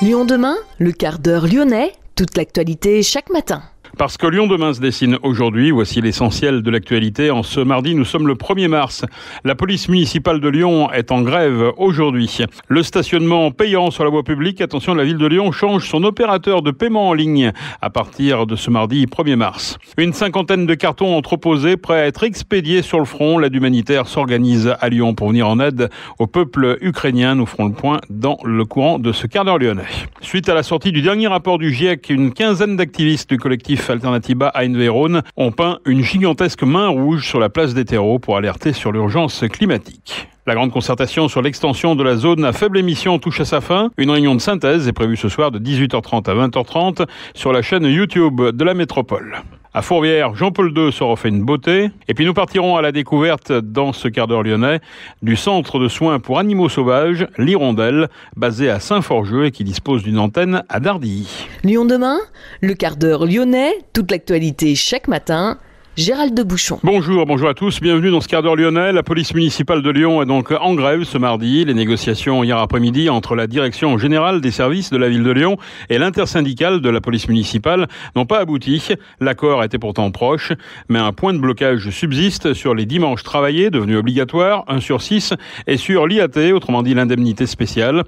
Lyon demain, le quart d'heure lyonnais, toute l'actualité chaque matin. Parce que Lyon demain se dessine aujourd'hui, voici l'essentiel de l'actualité. En ce mardi, nous sommes le 1er mars. La police municipale de Lyon est en grève aujourd'hui. Le stationnement payant sur la voie publique, attention, la ville de Lyon change son opérateur de paiement en ligne à partir de ce mardi 1er mars. Une cinquantaine de cartons entreposés prêts à être expédiés sur le front. L'aide humanitaire s'organise à Lyon pour venir en aide au peuple ukrainien. Nous ferons le point dans le courant de ce quart d'heure lyonnais. Suite à la sortie du dernier rapport du GIEC, une quinzaine d'activistes du collectif Alternativa ANV-Rhône ont peint une gigantesque main rouge sur la place des terreaux pour alerter sur l'urgence climatique. La grande concertation sur l'extension de la zone à faible émission touche à sa fin. Une réunion de synthèse est prévue ce soir de 18h30 à 20h30 sur la chaîne YouTube de la métropole. À Fourvière, Jean-Paul II se refait une beauté. Et puis nous partirons à la découverte, dans ce quart d'heure lyonnais, du centre de soins pour animaux sauvages, l'Hirondelle, basé à Saint-Forgeux et qui dispose d'une antenne à Dardilly. Lyon demain, le quart d'heure lyonnais, toute l'actualité chaque matin. Gérald de Bouchon. Bonjour à tous, bienvenue dans ce quart d'heure lyonnais. La police municipale de Lyon est donc en grève ce mardi. Les négociations hier après-midi entre la direction générale des services de la ville de Lyon et l'intersyndicale de la police municipale n'ont pas abouti. L'accord était pourtant proche, mais un point de blocage subsiste sur les dimanches travaillés, devenus obligatoires, 1 sur 6, et sur l'IAT, autrement dit l'indemnité spéciale.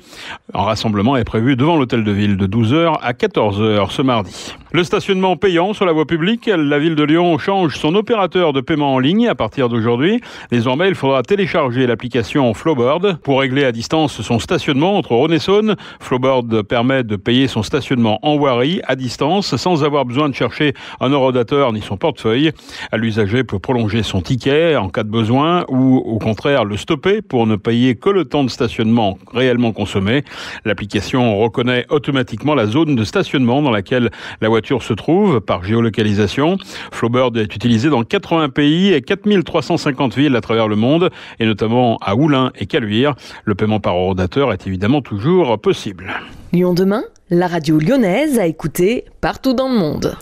Un rassemblement est prévu devant l'hôtel de ville de 12h à 14h ce mardi. Le stationnement payant sur la voie publique, la ville de Lyon change son opérateur de paiement en ligne à partir d'aujourd'hui. Désormais, il faudra télécharger l'application Flowboard pour régler à distance son stationnement entre Rhône et Saône. Flowboard permet de payer son stationnement en voirie à distance sans avoir besoin de chercher un horodateur ni son portefeuille. L'usager peut prolonger son ticket en cas de besoin ou au contraire le stopper pour ne payer que le temps de stationnement réellement consommé. L'application reconnaît automatiquement la zone de stationnement dans laquelle la voiture se trouve par géolocalisation. Flowboard est utilisé dans 80 pays et 4350 villes à travers le monde, et notamment à Oulin et Caluire. Le paiement par horodateur est évidemment toujours possible. Lyon demain, la radio lyonnaise à écouter partout dans le monde.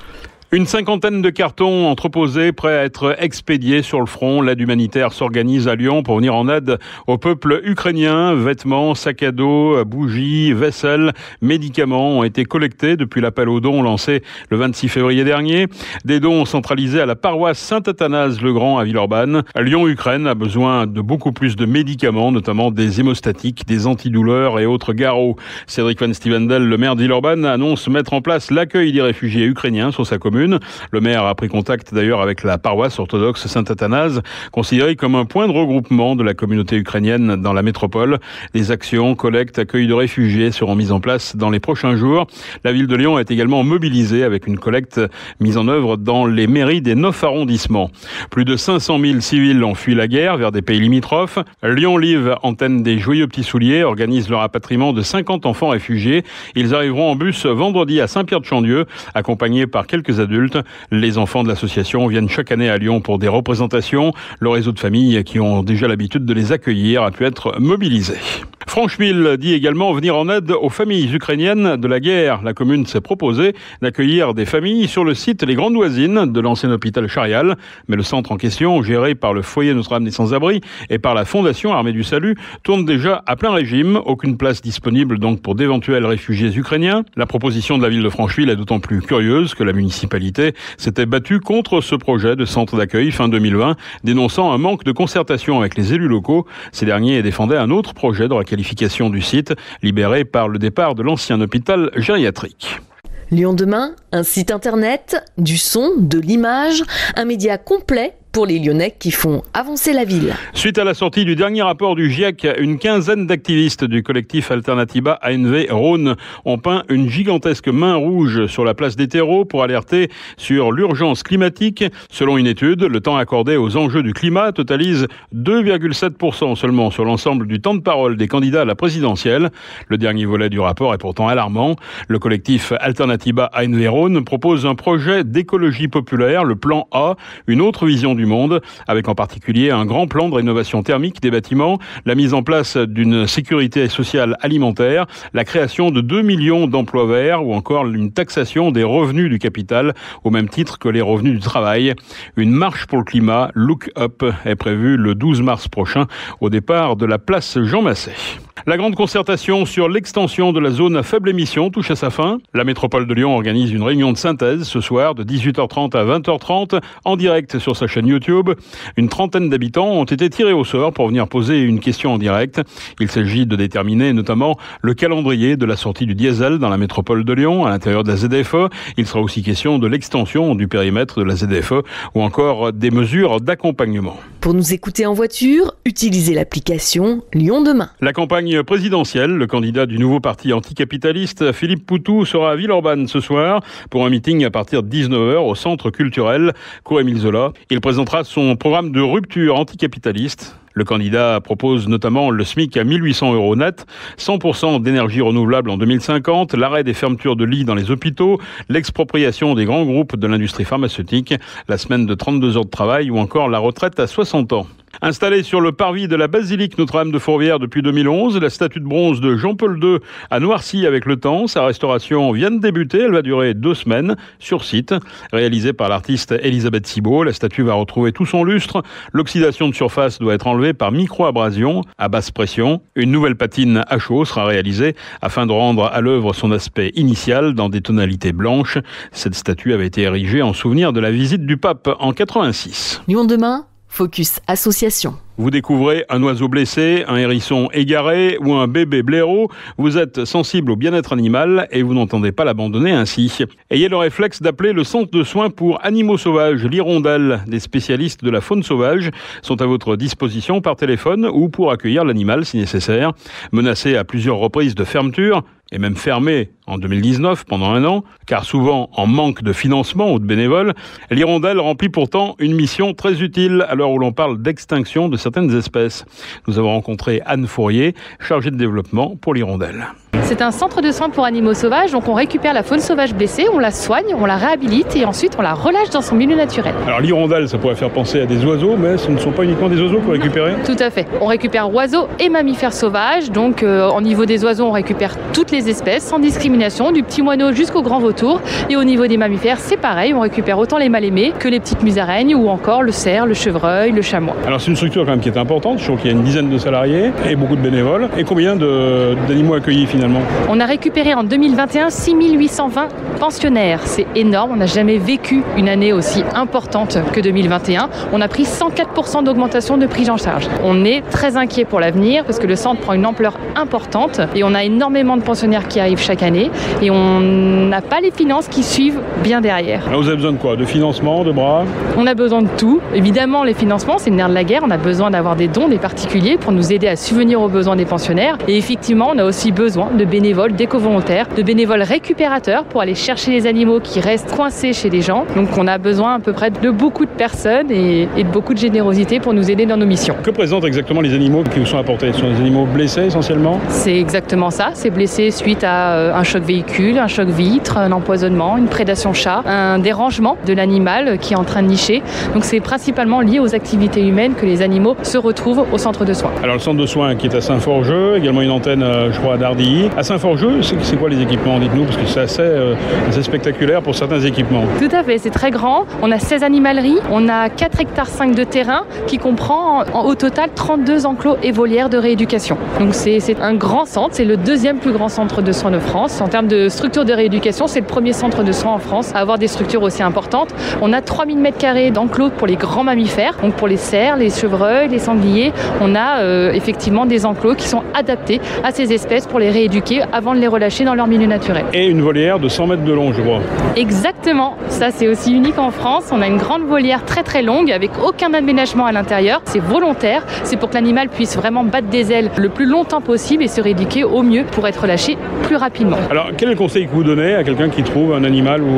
Une cinquantaine de cartons entreposés prêts à être expédiés sur le front. L'aide humanitaire s'organise à Lyon pour venir en aide au peuple ukrainien. Vêtements, sacs à dos, bougies, vaisselle, médicaments ont été collectés depuis l'appel aux dons lancé le 26 février dernier. Des dons centralisés à la paroisse Saint-Athanase-le-Grand à Villeurbanne. Lyon-Ukraine a besoin de beaucoup plus de médicaments, notamment des hémostatiques, des antidouleurs et autres garrots. Cédric Van Stevendel, le maire de Villeurbanne, annonce mettre en place l'accueil des réfugiés ukrainiens sur sa commune. Le maire a pris contact d'ailleurs avec la paroisse orthodoxe Saint-Athanase, considérée comme un point de regroupement de la communauté ukrainienne dans la métropole. Des actions, collecte, accueil de réfugiés seront mises en place dans les prochains jours. La ville de Lyon est également mobilisée avec une collecte mise en œuvre dans les mairies des 9 arrondissements. Plus de 500 000 civils ont fui la guerre vers des pays limitrophes. Lyon Live, antenne des Joyeux Petits Souliers, organise le rapatriement de 50 enfants réfugiés. Ils arriveront en bus vendredi à Saint-Pierre-de-Chandieu, accompagnés par quelques adultes. Les enfants de l'association viennent chaque année à Lyon pour des représentations. Le réseau de familles qui ont déjà l'habitude de les accueillir a pu être mobilisé. Francheville dit également venir en aide aux familles ukrainiennes de la guerre. La commune s'est proposée d'accueillir des familles sur le site Les Grandes Voisines de l'ancien hôpital Charial. Mais le centre en question, géré par le foyer Notre-Dame des Sans-Abris et par la Fondation Armée du Salut, tourne déjà à plein régime. Aucune place disponible donc pour d'éventuels réfugiés ukrainiens. La proposition de la ville de Francheville est d'autant plus curieuse que la municipalité s'était battue contre ce projet de centre d'accueil fin 2020, dénonçant un manque de concertation avec les élus locaux. Ces derniers défendaient un autre projet de requalification du site, libéré par le départ de l'ancien hôpital gériatrique. Lyon demain, un site internet, du son, de l'image, un média complet pour les Lyonnais qui font avancer la ville. Suite à la sortie du dernier rapport du GIEC, une quinzaine d'activistes du collectif Alternativa ANV-Rhône ont peint une gigantesque main rouge sur la place des terreaux pour alerter sur l'urgence climatique. Selon une étude, le temps accordé aux enjeux du climat totalise 2,7% seulement sur l'ensemble du temps de parole des candidats à la présidentielle. Le dernier volet du rapport est pourtant alarmant. Le collectif Alternativa ANV-Rhône propose un projet d'écologie populaire, le plan A, une autre vision du du monde, avec en particulier un grand plan de rénovation thermique des bâtiments, la mise en place d'une sécurité sociale alimentaire, la création de 2 millions d'emplois verts ou encore une taxation des revenus du capital au même titre que les revenus du travail. Une marche pour le climat, Look Up, est prévue le 12 mars prochain au départ de la place Jean Massé. La grande concertation sur l'extension de la zone à faible émission touche à sa fin. La métropole de Lyon organise une réunion de synthèse ce soir de 18h30 à 20h30 en direct sur sa chaîne YouTube. Une trentaine d'habitants ont été tirés au sort pour venir poser une question en direct. Il s'agit de déterminer notamment le calendrier de la sortie du diesel dans la métropole de Lyon à l'intérieur de la ZFE. Il sera aussi question de l'extension du périmètre de la ZFE ou encore des mesures d'accompagnement. Pour nous écouter en voiture, utilisez l'application Lyon Demain. La campagne présidentielle, le candidat du nouveau parti anticapitaliste, Philippe Poutou, sera à Villeurbanne ce soir pour un meeting à partir de 19h au centre culturel Cour-Émile Zola. Il présentera son programme de rupture anticapitaliste. Le candidat propose notamment le SMIC à 1 800 € net, 100% d'énergie renouvelable en 2050, l'arrêt des fermetures de lits dans les hôpitaux, l'expropriation des grands groupes de l'industrie pharmaceutique, la semaine de 32 heures de travail ou encore la retraite à 60 ans. Installée sur le parvis de la basilique Notre-Dame de Fourvière depuis 2011, la statue de bronze de Jean-Paul II a noirci avec le temps. Sa restauration vient de débuter. Elle va durer 2 semaines sur site. Réalisée par l'artiste Elisabeth Cibot, la statue va retrouver tout son lustre. L'oxydation de surface doit être enlevée par micro-abrasion à basse pression. Une nouvelle patine à chaud sera réalisée afin de rendre à l'œuvre son aspect initial dans des tonalités blanches. Cette statue avait été érigée en souvenir de la visite du pape en 86. Lyon Demain, Focus Association. Vous découvrez un oiseau blessé, un hérisson égaré ou un bébé blaireau. Vous êtes sensible au bien-être animal et vous n'entendez pas l'abandonner ainsi. Ayez le réflexe d'appeler le centre de soins pour animaux sauvages, l'Hirondelle. Des spécialistes de la faune sauvage sont à votre disposition par téléphone ou pour accueillir l'animal si nécessaire. Menacé à plusieurs reprises de fermeture, et même fermé en 2019 pendant 1 an, car souvent en manque de financement ou de bénévoles, l'Hirondelle remplit pourtant une mission très utile à l'heure où l'on parle d'extinction de certaines espèces. Nous avons rencontré Anne Fourier, chargée de développement pour l'Hirondelle. C'est un centre de soins pour animaux sauvages, donc on récupère la faune sauvage blessée, on la soigne, on la réhabilite et ensuite on la relâche dans son milieu naturel. Alors l'hirondelle, ça pourrait faire penser à des oiseaux, mais ce ne sont pas uniquement des oiseaux que vous récupérez ? Tout à fait. On récupère oiseaux et mammifères sauvages, donc au niveau des oiseaux, on récupère toutes les espèces sans discrimination, du petit moineau jusqu'au grand vautour. Et au niveau des mammifères, c'est pareil, on récupère autant les mal-aimés que les petites musaraignes ou encore le cerf, le chevreuil, le chamois. Alors c'est une structure quand même qui est importante, je trouve qu'il y a une dizaine de salariés et beaucoup de bénévoles. Et combien d'animaux accueillis finalement ? On a récupéré en 2021 6 820 pensionnaires. C'est énorme, on n'a jamais vécu une année aussi importante que 2021. On a pris 104% d'augmentation de prise en charge. On est très inquiet pour l'avenir parce que le centre prend une ampleur importante et on a énormément de pensionnaires qui arrivent chaque année et on n'a pas les finances qui suivent bien derrière. Alors vous avez besoin de quoi ? De financement, de bras ? On a besoin de tout. Évidemment, les financements, c'est le nerf de la guerre. On a besoin d'avoir des dons des particuliers pour nous aider à subvenir aux besoins des pensionnaires. Et effectivement, on a aussi besoin de bénévoles, d'éco-volontaires, de bénévoles récupérateurs pour aller chercher les animaux qui restent coincés chez les gens. Donc on a besoin à peu près de beaucoup de personnes et de beaucoup de générosité pour nous aider dans nos missions. Que présentent exactement les animaux qui vous sont apportés ? Ce sont des animaux blessés essentiellement ? C'est exactement ça. C'est blessé suite à un choc véhicule, un choc vitre, un empoisonnement, une prédation chat, un dérangement de l'animal qui est en train de nicher. Donc c'est principalement lié aux activités humaines que les animaux se retrouvent au centre de soins. Alors le centre de soins qui est à Saint-Forgeux, également une antenne je crois à Dardilly. À Saint-Forgeux, c'est quoi les équipements ? Dites-nous, parce que c'est assez spectaculaire pour certains équipements. Tout à fait, c'est très grand. On a 16 animaleries, on a 4,5 hectares de terrain qui comprend au total 32 enclos et volières de rééducation. Donc c'est un grand centre, c'est le 2e plus grand centre de soins de France. En termes de structure de rééducation, c'est le premier centre de soins en France à avoir des structures aussi importantes. On a 3000 m² d'enclos pour les grands mammifères, donc pour les cerfs, les chevreuils, les sangliers. On a effectivement des enclos qui sont adaptés à ces espèces pour les rééduquer avant de les relâcher dans leur milieu naturel. Et une volière de 100 mètres de long, je crois. Exactement, ça c'est aussi unique en France. On a une grande volière très très longue avec aucun aménagement à l'intérieur. C'est volontaire, c'est pour que l'animal puisse vraiment battre des ailes le plus longtemps possible et se rééduquer au mieux pour être relâché plus rapidement. Alors quel est le conseil que vous donnez à quelqu'un qui trouve un animal ou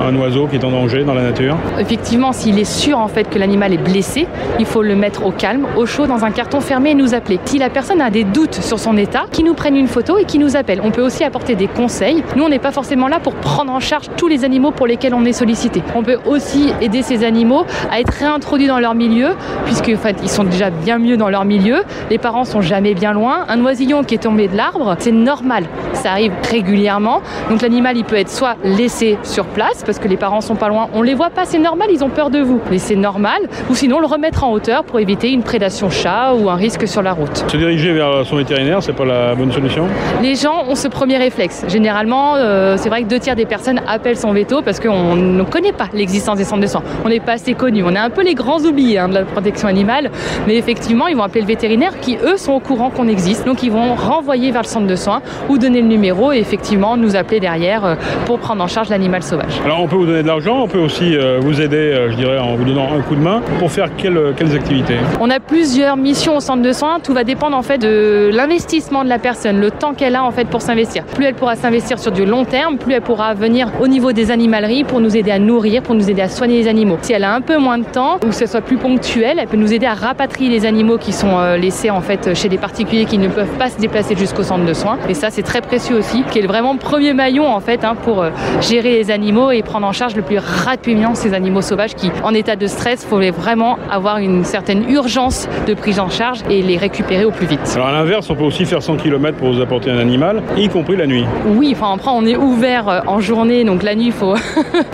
un oiseau qui est en danger dans la nature ? Effectivement, s'il est sûr en fait que l'animal est blessé, il faut le mettre au calme, au chaud, dans un carton fermé et nous appeler. Si la personne a des doutes sur son état, qu'il nous prenne une photo et qui nous appellent. On peut aussi apporter des conseils. Nous, on n'est pas forcément là pour prendre en charge tous les animaux pour lesquels on est sollicité. On peut aussi aider ces animaux à être réintroduits dans leur milieu, puisque en fait, ils sont déjà bien mieux dans leur milieu. Les parents sont jamais bien loin. Un oisillon qui est tombé de l'arbre, c'est normal. Ça arrive régulièrement. Donc l'animal, il peut être soit laissé sur place, parce que les parents sont pas loin, on les voit pas, c'est normal, ils ont peur de vous. Mais c'est normal. Ou sinon, le remettre en hauteur pour éviter une prédation chat ou un risque sur la route. Se diriger vers son vétérinaire, c'est pas la bonne solution? Les gens ont ce premier réflexe. Généralement, c'est vrai que 2 tiers des personnes appellent son veto parce qu'on ne connaît pas l'existence des centres de soins. On n'est pas assez connus. On est un peu les grands oubliés de la protection animale. Mais effectivement, ils vont appeler le vétérinaire qui, eux, sont au courant qu'on existe. Donc, ils vont renvoyer vers le centre de soins ou donner le numéro et effectivement nous appeler derrière pour prendre en charge l'animal sauvage. Alors, on peut vous donner de l'argent, on peut aussi vous aider, je dirais, en vous donnant un coup de main. Pour faire quelles activités? On a plusieurs missions au centre de soins. Tout va dépendre en fait de l'investissement de la personne, le temps qu'elle a en fait pour s'investir. Plus elle pourra s'investir sur du long terme, plus elle pourra venir au niveau des animaleries pour nous aider à nourrir, pour nous aider à soigner les animaux. Si elle a un peu moins de temps ou que ce soit plus ponctuel, elle peut nous aider à rapatrier les animaux qui sont laissés en fait chez des particuliers qui ne peuvent pas se déplacer jusqu'au centre de soins. Et ça, c'est très précieux aussi, qui est vraiment le premier maillon en fait pour gérer les animaux et prendre en charge le plus rapidement ces animaux sauvages qui, en état de stress, il faut vraiment avoir une certaine urgence de prise en charge et les récupérer au plus vite. Alors à l'inverse, on peut aussi faire 100 km pour vous apporter un animal, y compris la nuit. Oui, enfin après on est ouvert en journée, donc la nuit il faut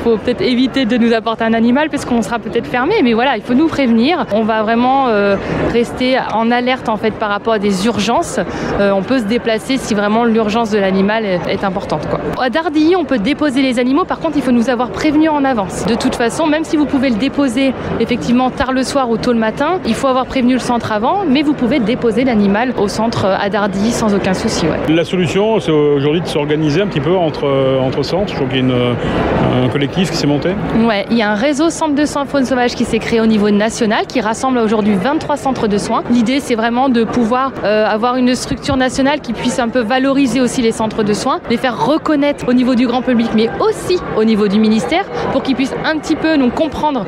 peut-être éviter de nous apporter un animal parce qu'on sera peut-être fermé, mais voilà, il faut nous prévenir. On va vraiment rester en alerte en fait par rapport à des urgences. On peut se déplacer si vraiment l'urgence de l'animal est importante, quoi. À Dardilly, on peut déposer les animaux, par contre il faut nous avoir prévenu en avance. De toute façon, même si vous pouvez le déposer effectivement tard le soir ou tôt le matin, il faut avoir prévenu le centre avant, mais vous pouvez déposer l'animal au centre à Dardilly sans aucun souci. Ouais. La solution, c'est aujourd'hui de s'organiser un petit peu entre centres. Je crois qu'il y a un collectif qui s'est monté. Ouais, il y a un réseau centre de soins faune sauvage qui s'est créé au niveau national, qui rassemble aujourd'hui 23 centres de soins. L'idée, c'est vraiment de pouvoir avoir une structure nationale qui puisse un peu valoriser aussi les centres de soins, les faire reconnaître au niveau du grand public, mais aussi au niveau du ministère, pour qu'ils puissent un petit peu nous comprendre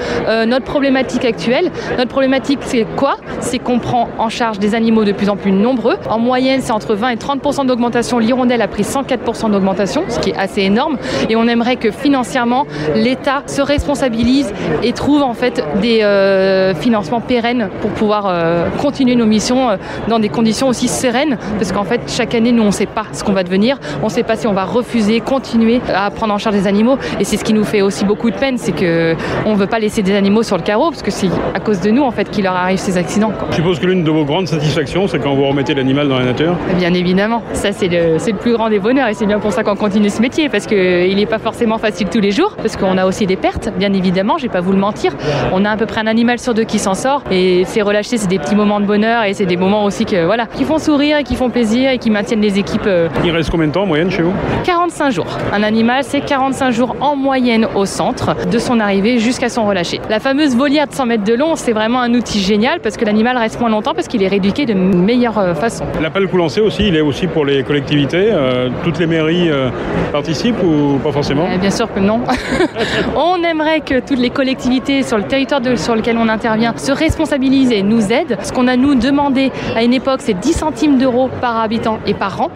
notre problématique actuelle. Notre problématique, c'est quoi? C'est qu'on prend en charge des animaux de plus en plus nombreux. En moyenne, c'est entre 20 et 30% d'augmentation. L'hirondelle a pris 104% d'augmentation, ce qui est assez énorme. Et on aimerait que financièrement, l'État se responsabilise et trouve en fait des financements pérennes pour pouvoir continuer nos missions dans des conditions aussi sereines. Parce qu'en fait, chaque année, nous, on ne sait pas ce qu'on va devenir. On ne sait pas si on va refuser, continuer à prendre en charge des animaux. Et c'est ce qui nous fait aussi beaucoup de peine, c'est qu'on ne veut pas laisser des animaux sur le carreau, parce que c'est à cause de nous en fait qu'il leur arrive ces accidents, quoi. Je suppose que l'une de vos grandes satisfactions, c'est quand vous remettez l'animal dans la nature? Bien évidemment, ça c'est le plus grand des bonheurs et c'est bien pour ça qu'on continue ce métier, parce qu'il n'est pas forcément facile tous les jours, parce qu'on a aussi des pertes, bien évidemment, je vais pas vous le mentir. On a à peu près un animal sur 2 qui s'en sort et c'est relâché, c'est des petits moments de bonheur et c'est des moments aussi qui font sourire et qui font plaisir et qui maintiennent les équipes. Il reste combien de temps en moyenne chez vous? 45 jours. Un animal, c'est 45 jours en moyenne au centre de son arrivée jusqu'à son relâché. La fameuse volière de 100 mètres de long, c'est vraiment un outil génial parce que l'animal reste moins longtemps parce qu'il est rééduqué de meilleure façon. L'appel coup lancé aussi, il est aussi pour les collectivités. Toutes les mairies participent ou pas forcément? Bien sûr que non. On aimerait que toutes les collectivités sur le territoire sur lequel on intervient se responsabilisent et nous aident. Ce qu'on a nous demandé à une époque, c'est 10 centimes d'euros par habitant et par an.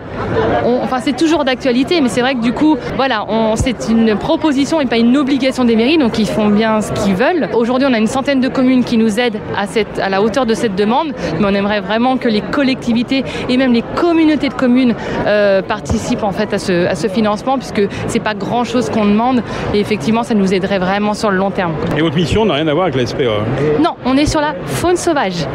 C'est toujours d'actualité, mais c'est vrai que du coup, voilà, c'est une proposition et pas une obligation des mairies, donc ils font bien ce qu'ils veulent. Aujourd'hui, on a une centaine de communes qui nous aident à la hauteur de cette demande, mais on aimerait vraiment que les collectivités et même les communautés de communes participent en fait à ce financement, puisque c'est pas grand chose qu'on demande et effectivement, ça nous aiderait vraiment sur le long terme. Et votre mission n'a rien à voir avec la SPA? Non, on est sur la faune sauvage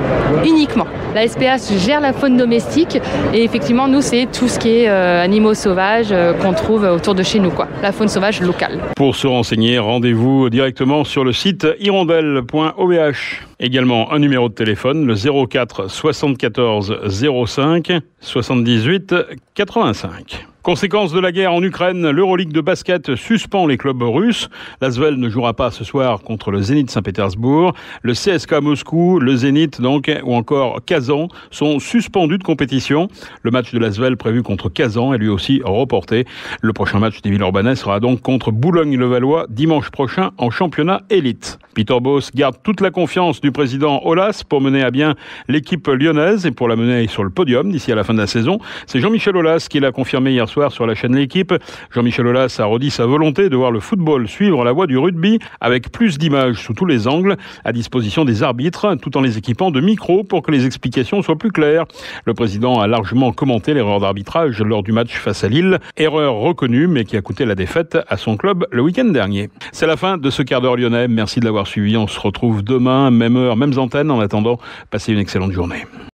uniquement. La SPA gère la faune domestique et effectivement, nous, c'est tout ce qui est animaux sauvages qu'on trouve autour de chez nous, quoi. La faune sauvage locale. Pour se renseigner, rendez-vous directement sur le site hirondelle.ovh. Également un numéro de téléphone, le 04 74 05 78 85. Conséquence de la guerre en Ukraine, l'Euroleague de basket suspend les clubs russes. L'Asvel ne jouera pas ce soir contre le Zénith Saint-Pétersbourg. Le CSKA Moscou, le Zénith donc, ou encore Kazan sont suspendus de compétition. Le match de l'Asvel prévu contre Kazan est lui aussi reporté. Le prochain match des Villeurbanais sera donc contre Boulogne-le-Valois dimanche prochain en championnat élite. Peter Bosz garde toute la confiance du président Aulas pour mener à bien l'équipe lyonnaise et pour la mener sur le podium d'ici à la fin de la saison. C'est Jean-Michel Aulas qui l'a confirmé hier soir sur la chaîne L'Équipe. Jean-Michel Aulas a redit sa volonté de voir le football suivre la voie du rugby avec plus d'images sous tous les angles à disposition des arbitres tout en les équipant de micros pour que les explications soient plus claires. Le président a largement commenté l'erreur d'arbitrage lors du match face à Lille. Erreur reconnue mais qui a coûté la défaite à son club le week-end dernier. C'est la fin de ce quart d'heure lyonnais. Merci de l'avoir suivi. On se retrouve demain, même heure, mêmes antennes. En attendant, passez une excellente journée.